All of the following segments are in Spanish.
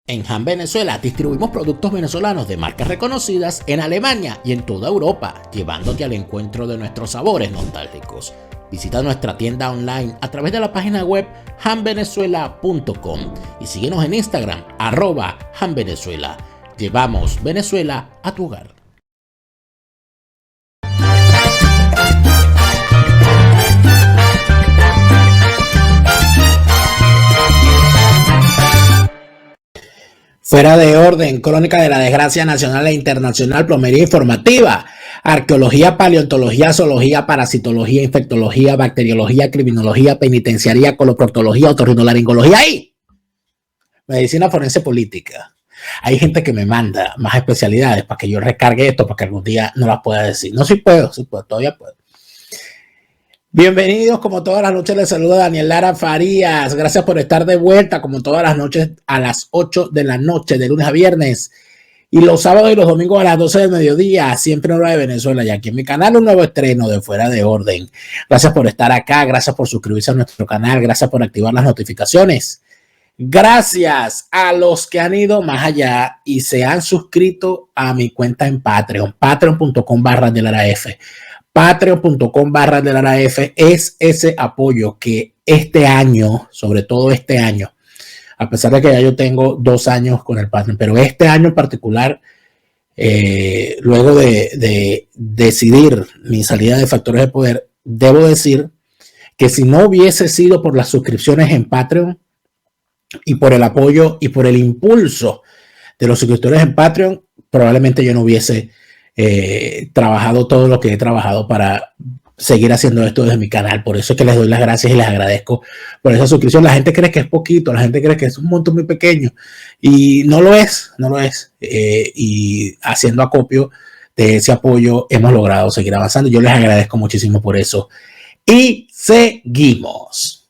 En Han Venezuela distribuimos productos venezolanos de marcas reconocidas en Alemania y en toda Europa, llevándote al encuentro de nuestros sabores nostálgicos. Visita nuestra tienda online a través de la página web hanvenezuela.com y síguenos en Instagram @hanvenezuela. Llevamos Venezuela a tu hogar. Fuera de orden, crónica de la desgracia nacional e internacional, plomería informativa, arqueología, paleontología, zoología, parasitología, infectología, bacteriología, criminología, penitenciaría, coloproctología, otorrinolaringología y medicina forense política. Hay gente que me manda más especialidades para que yo recargue esto, para que algún día no las pueda decir. No, sí puedo, todavía puedo. Bienvenidos, como todas las noches les saluda Daniel Lara Farías. Gracias por estar de vuelta, como todas las noches a las 8 de la noche, de lunes a viernes. Y los sábados y los domingos a las 12 del mediodía, siempre en hora de Venezuela. Y aquí en mi canal un nuevo estreno de Fuera de Orden. Gracias por estar acá, gracias por suscribirse a nuestro canal, gracias por activar las notificaciones. Gracias a los que han ido más allá y se han suscrito a mi cuenta en Patreon, patreon.com/delaraf. Patreon.com/delaraf es ese apoyo que este año, sobre todo este año, a pesar de que ya yo tengo 2 años con el Patreon, pero este año en particular, luego de decidir mi salida de Factores de Poder, debo decir que si no hubiese sido por las suscripciones en Patreon y por el apoyo y por el impulso de los suscriptores en Patreon, probablemente yo no hubiese trabajado todo lo que he trabajado para seguir haciendo esto desde mi canal. Por eso es que les doy las gracias y les agradezco por esa suscripción. La gente cree que es poquito, la gente cree que es un monto muy pequeño y no lo es, y haciendo acopio de ese apoyo hemos logrado seguir avanzando. Yo les agradezco muchísimo por eso y seguimos.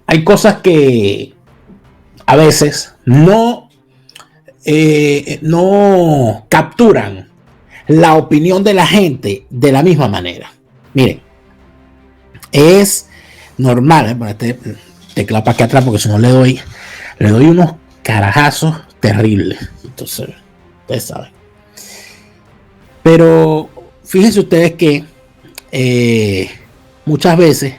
Hay cosas que a veces no capturan la opinión de la gente de la misma manera. Miren, es normal, este teclado para acá atrás porque si no le doy unos carajazos terribles. Entonces, ustedes saben. Pero fíjense ustedes que muchas veces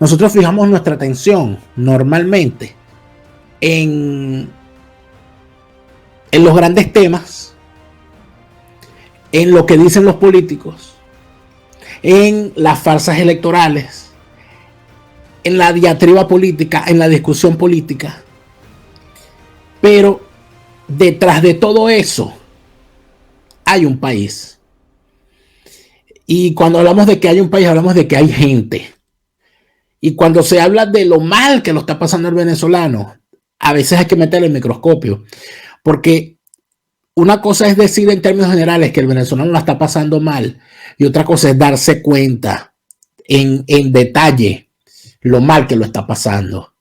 nosotros fijamos nuestra atención normalmente en los grandes temas, en lo que dicen los políticos, en las farsas electorales, en la diatriba política, en la discusión política. Pero detrás de todo eso hay un país. Y cuando hablamos de que hay un país, hablamos de que hay gente. Y cuando se habla de lo mal que lo está pasando el venezolano, a veces hay que meterle el microscopio. Porque una cosa es decir en términos generales que el venezolano la está pasando mal y otra cosa es darse cuenta en detalle lo mal que lo está pasando.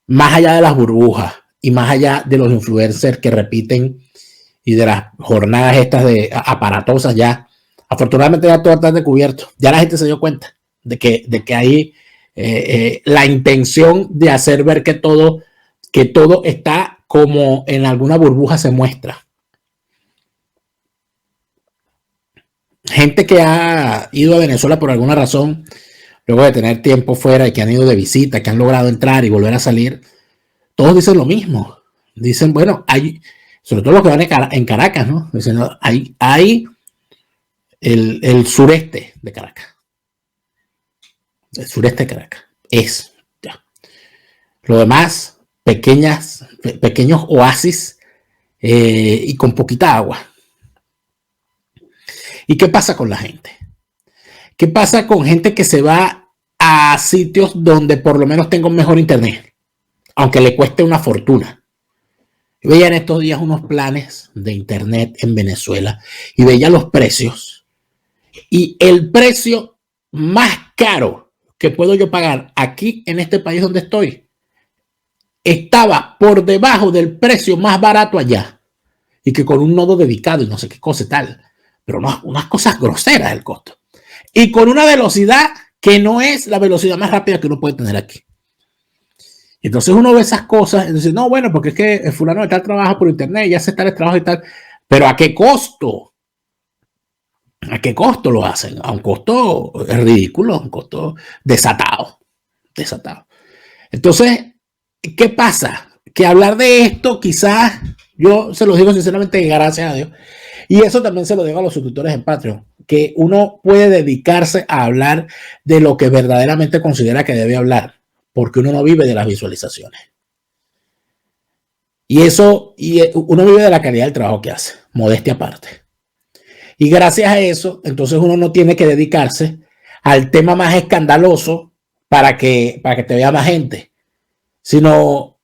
Más allá de las burbujas y más allá de los influencers que repiten y de las jornadas estas de aparatosas ya. Afortunadamente ya todo está descubierto. Ya la gente se dio cuenta de que hay la intención de hacer ver que todo está como en alguna burbuja se muestra. Gente que ha ido a Venezuela por alguna razón, luego de tener tiempo fuera y que han ido de visita, que han logrado entrar y volver a salir, todos dicen lo mismo. Dicen, bueno, hay, sobre todo los que van en Caracas, ¿no? Dicen, no, hay el sureste de Caracas. El sureste de Caracas. Es. Ya. Lo demás, pequeños oasis y con poquita agua. ¿Y qué pasa con la gente? ¿Qué pasa con gente que se va a sitios donde por lo menos tenga un mejor internet? Aunque le cueste una fortuna. Yo veía en estos días unos planes de internet en Venezuela y veía los precios. Y el precio más caro que puedo yo pagar aquí en este país donde estoy estaba por debajo del precio más barato allá. Y que con un nodo dedicado y no sé qué cosa y tal. Pero no, unas cosas groseras el costo. Y con una velocidad que no es la velocidad más rápida que uno puede tener aquí. Entonces uno ve esas cosas y dice, no, bueno, porque es que el fulano de tal trabaja por internet, ya se está el trabajo y tal, pero ¿a qué costo? ¿A qué costo lo hacen? A un costo ridículo, a un costo desatado, desatado. Entonces, ¿qué pasa? Que hablar de esto quizás, yo se los digo sinceramente, gracias a Dios, y eso también se lo digo a los suscriptores en Patreon, que uno puede dedicarse a hablar de lo que verdaderamente considera que debe hablar, porque uno no vive de las visualizaciones. Y eso, y uno vive de la calidad del trabajo que hace, modestia aparte. Y gracias a eso, entonces uno no tiene que dedicarse al tema más escandaloso para que te vea más gente, sino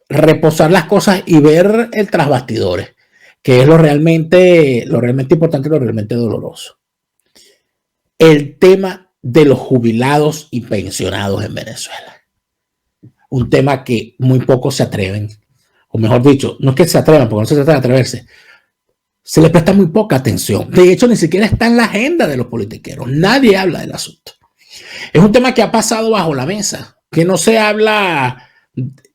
reposar las cosas y ver el tras bastidores, que es lo realmente importante y lo realmente doloroso. El tema de los jubilados y pensionados en Venezuela. Un tema que muy pocos se atreven, o mejor dicho, no es que se atrevan, porque no se trata de atreverse, se le presta muy poca atención. De hecho, ni siquiera está en la agenda de los politiqueros. Nadie habla del asunto. Es un tema que ha pasado bajo la mesa, que no se habla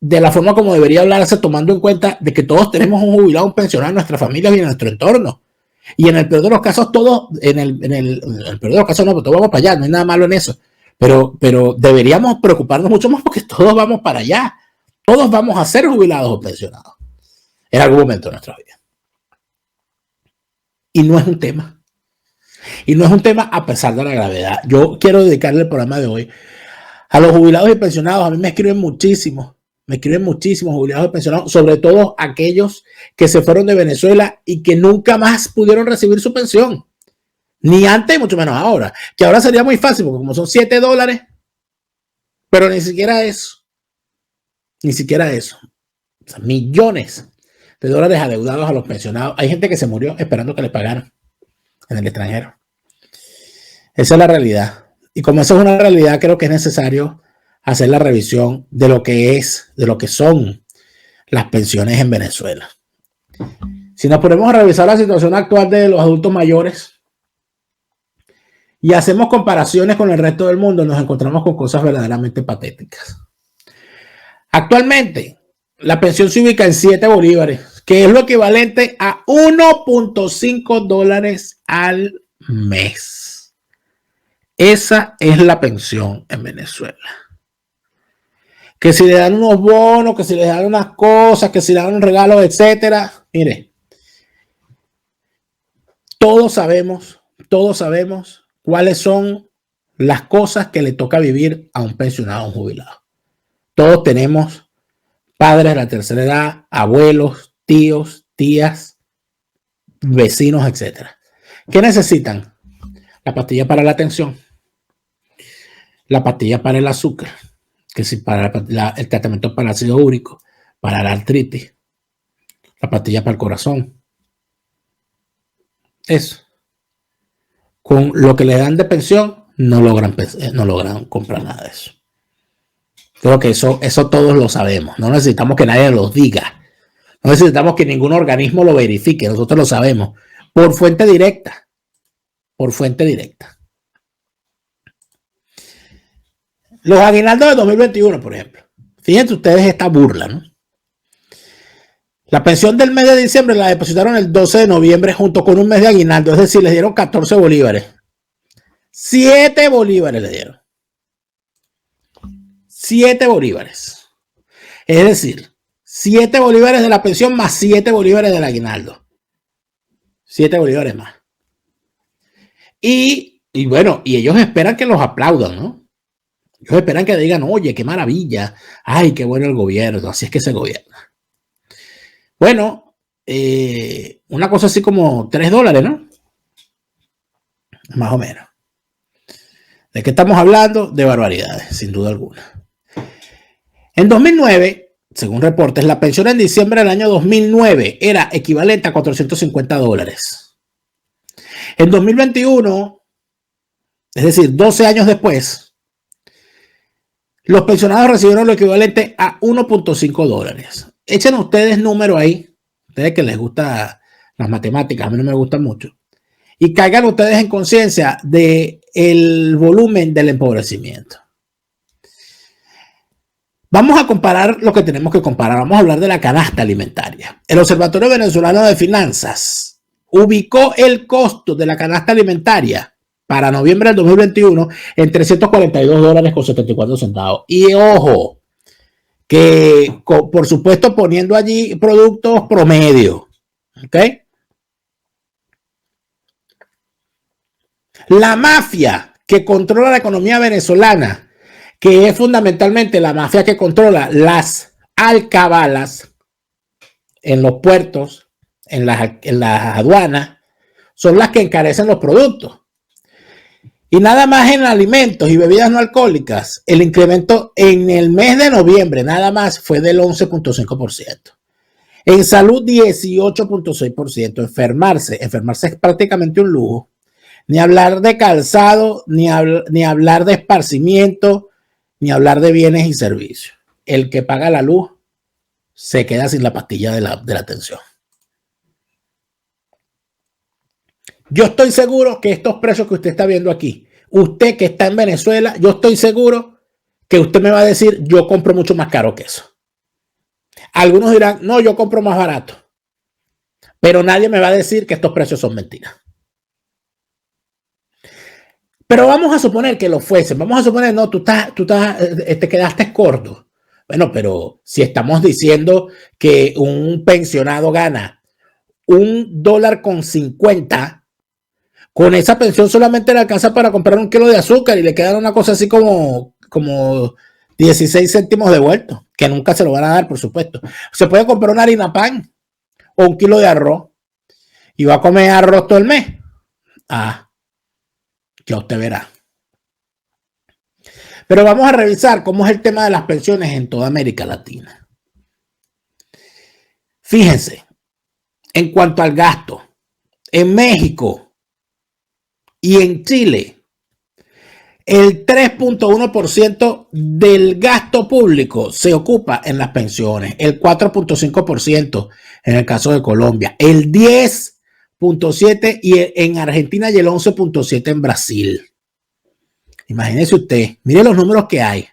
de la forma como debería hablarse, tomando en cuenta de que todos tenemos un jubilado, un pensionado en nuestra familia y en nuestro entorno. Y en el peor de los casos, todos, en el peor de los casos, no, pero todos vamos para allá, no hay nada malo en eso. Pero deberíamos preocuparnos mucho más porque todos vamos para allá. Todos vamos a ser jubilados o pensionados en algún momento de nuestra vida. Y no es un tema. Y no es un tema a pesar de la gravedad. Yo quiero dedicarle el programa de hoy a los jubilados y pensionados. A mí me escriben muchísimos jubilados y pensionados, sobre todo aquellos que se fueron de Venezuela y que nunca más pudieron recibir su pensión. Ni antes, mucho menos ahora. Que ahora sería muy fácil, porque como son $7, pero ni siquiera eso. Ni siquiera eso. O sea, millones de dólares adeudados a los pensionados. Hay gente que se murió esperando que le pagaran en el extranjero. Esa es la realidad. Y como esa es una realidad, creo que es necesario hacer la revisión de lo que son las pensiones en Venezuela. Si nos ponemos a revisar la situación actual de los adultos mayores y hacemos comparaciones con el resto del mundo, nos encontramos con cosas verdaderamente patéticas. Actualmente, la pensión se ubica en 7 bolívares, que es lo equivalente a $1.5 al mes. Esa es la pensión en Venezuela. Que si le dan unos bonos, que si le dan unas cosas, que si le dan un regalo, etcétera. Mire, todos sabemos cuáles son las cosas que le toca vivir a un pensionado, a un jubilado. Todos tenemos padres de la tercera edad, abuelos, tíos, tías, vecinos, etcétera. ¿Qué necesitan? La pastilla para la tensión, la pastilla para el azúcar, que si para el tratamiento para el ácido úrico, para la artritis, la pastilla para el corazón. Eso. Con lo que le dan de pensión, no logran comprar nada de eso. Creo que eso todos lo sabemos. No necesitamos que nadie los diga. No necesitamos que ningún organismo lo verifique. Nosotros lo sabemos. Por fuente directa. Por fuente directa. Los aguinaldos de 2021, por ejemplo. Fíjense ustedes esta burla, ¿no? La pensión del mes de diciembre la depositaron el 12 de noviembre junto con un mes de aguinaldo. Es decir, les dieron 14 bolívares. 7 bolívares le dieron. 7 bolívares. Es decir, 7 bolívares de la pensión más 7 bolívares del aguinaldo. 7 bolívares más. Y bueno, y ellos esperan que los aplaudan, ¿no? Ellos esperan que digan, oye, qué maravilla. Ay, qué bueno el gobierno. Así es que se gobierna. Bueno, una cosa así como $3, ¿no? Más o menos. ¿De qué estamos hablando? De barbaridades, sin duda alguna. En 2009, según reportes, la pensión en diciembre del año 2009 era equivalente a $450. En 2021, es decir, 12 años después, los pensionados recibieron lo equivalente a $1.5. Echen ustedes número ahí, ustedes que les gustan las matemáticas, a mí no me gustan mucho, y caigan ustedes en conciencia del volumen del empobrecimiento. Vamos a comparar lo que tenemos que comparar. Vamos a hablar de la canasta alimentaria. El Observatorio Venezolano de Finanzas ubicó el costo de la canasta alimentaria para noviembre del 2021 en $342.74. Y ojo, que por supuesto poniendo allí productos promedio. ¿Ok? La mafia que controla la economía venezolana, que es fundamentalmente la mafia que controla las alcabalas en los puertos, en las aduanas, son las que encarecen los productos. Y nada más en alimentos y bebidas no alcohólicas, el incremento en el mes de noviembre nada más fue del 11.5%. En salud, 18.6%. Enfermarse es prácticamente un lujo. Ni hablar de calzado, ni hablar de esparcimiento, ni hablar de bienes y servicios. El que paga la luz se queda sin la pastilla de la atención. Yo estoy seguro que estos precios que usted está viendo aquí, usted que está en Venezuela, yo estoy seguro que usted me va a decir, yo compro mucho más caro que eso. Algunos dirán, no, yo compro más barato. Pero nadie me va a decir que estos precios son mentiras. Pero vamos a suponer que lo fuesen. Vamos a suponer, no, tú te quedaste corto. Bueno, pero si estamos diciendo que un pensionado gana $1.50, con esa pensión solamente le alcanza para comprar 1 kilo de azúcar y le queda una cosa así como 16 céntimos devueltos, que nunca se lo van a dar, por supuesto. Se puede comprar una harina pan o 1 kilo de arroz y va a comer arroz todo el mes. Ya usted verá. Pero vamos a revisar cómo es el tema de las pensiones en toda América Latina. Fíjense, en cuanto al gasto, en México y en Chile, el 3.1% del gasto público se ocupa en las pensiones, el 4.5% en el caso de Colombia, el 10.7% y en Argentina y el 11.7% en Brasil. Imagínese usted, mire los números que hay.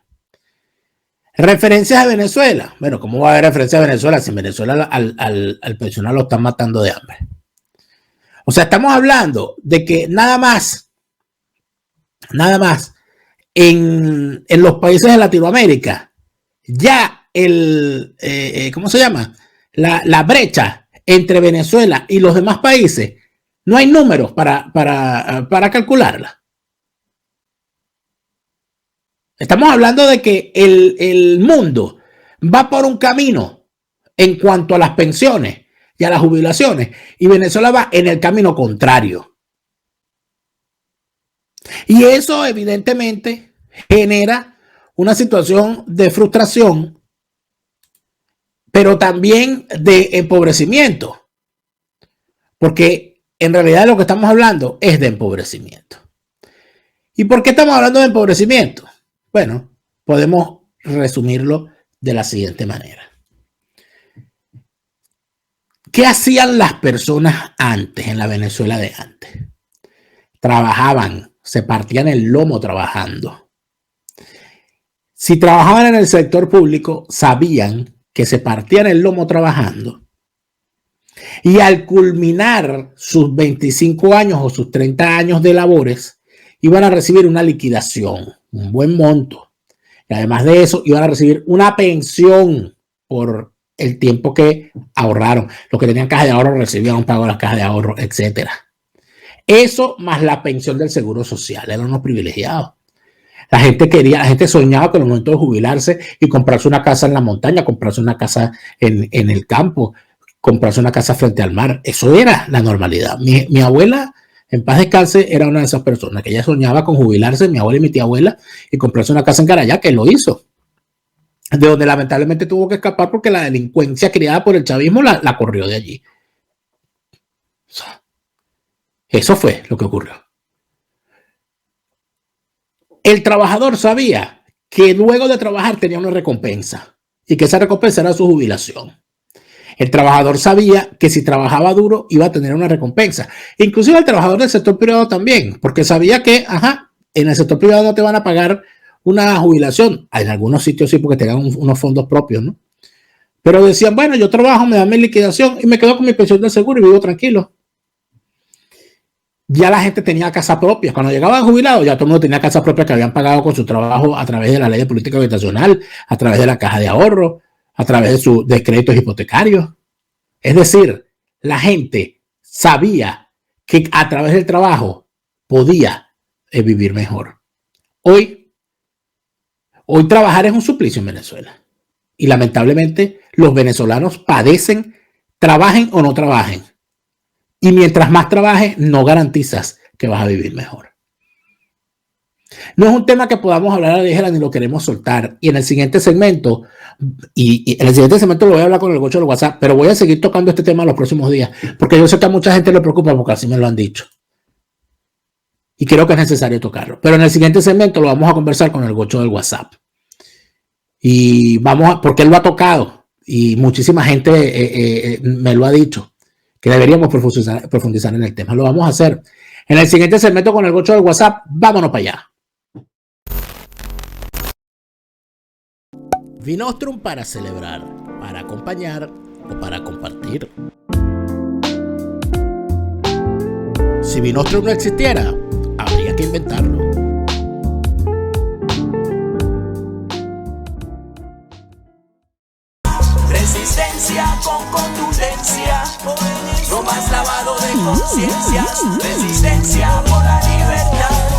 Referencias a Venezuela. Bueno, ¿cómo va a haber referencias a Venezuela si en Venezuela al pensionado lo están matando de hambre? O sea, estamos hablando de que nada más en los países de Latinoamérica, ya ¿cómo se llama? La brecha entre Venezuela y los demás países, no hay números para calcularla. Estamos hablando de que el mundo va por un camino en cuanto a las pensiones y a las jubilaciones, y Venezuela va en el camino contrario. Y eso evidentemente genera una situación de frustración, pero también de empobrecimiento, porque en realidad lo que estamos hablando es de empobrecimiento. ¿Y por qué estamos hablando de empobrecimiento? Bueno, podemos resumirlo de la siguiente manera. ¿Qué hacían las personas antes, en la Venezuela de antes? Trabajaban, se partían el lomo trabajando. Si trabajaban en el sector público, sabían que se partían el lomo trabajando. Y al culminar sus 25 años o sus 30 años de labores, iban a recibir una liquidación, un buen monto. Y además de eso, iban a recibir una pensión por el tiempo que ahorraron. Los que tenían caja de ahorro recibían un pago de las cajas de ahorro, etc. Eso más la pensión del seguro social. Eran unos privilegiados. La gente soñaba con el momento de jubilarse y comprarse una casa en la montaña, comprarse una casa en el campo, comprarse una casa frente al mar. Eso era la normalidad. Mi abuela, en paz descanse, era una de esas personas que ella soñaba con jubilarse, mi abuela y mi tía abuela, y comprarse una casa en Carayá, que lo hizo. De donde lamentablemente tuvo que escapar porque la delincuencia creada por el chavismo la corrió de allí. Eso fue lo que ocurrió. El trabajador sabía que luego de trabajar tenía una recompensa y que esa recompensa era su jubilación. El trabajador sabía que si trabajaba duro iba a tener una recompensa. Inclusive el trabajador del sector privado también, porque sabía que, en el sector privado no te van a pagar una jubilación. En algunos sitios sí, porque tengan unos fondos propios, ¿no? Pero decían, bueno, yo trabajo, me dan mi liquidación y me quedo con mi pensión del seguro y vivo tranquilo. Ya la gente tenía casa propia. Cuando llegaban jubilados, ya todo el mundo tenía casa propia que habían pagado con su trabajo a través de la ley de política habitacional, a través de la caja de ahorro, a través de créditos hipotecarios. Es decir, la gente sabía que a través del trabajo podía vivir mejor. Hoy trabajar es un suplicio en Venezuela. Y lamentablemente los venezolanos padecen, trabajen o no trabajen. Y mientras más trabajes, no garantizas que vas a vivir mejor. No es un tema que podamos hablar a la ligera ni lo queremos soltar. Y en el siguiente segmento, lo voy a hablar con el Gocho del WhatsApp, pero voy a seguir tocando este tema los próximos días, porque yo sé que a mucha gente le preocupa porque así me lo han dicho. Y creo que es necesario tocarlo. Pero en el siguiente segmento lo vamos a conversar con el Gocho del WhatsApp. Y porque él lo ha tocado y muchísima gente me lo ha dicho, que deberíamos profundizar en el tema. Lo vamos a hacer en el siguiente segmento con el Gocho del WhatsApp. Vámonos para allá. Vinostrum para celebrar, para acompañar o para compartir. Si Vinostrum no existiera, habría que inventarlo. Resistencia con contundencia, no más lavado de conciencias. Resistencia por la libertad.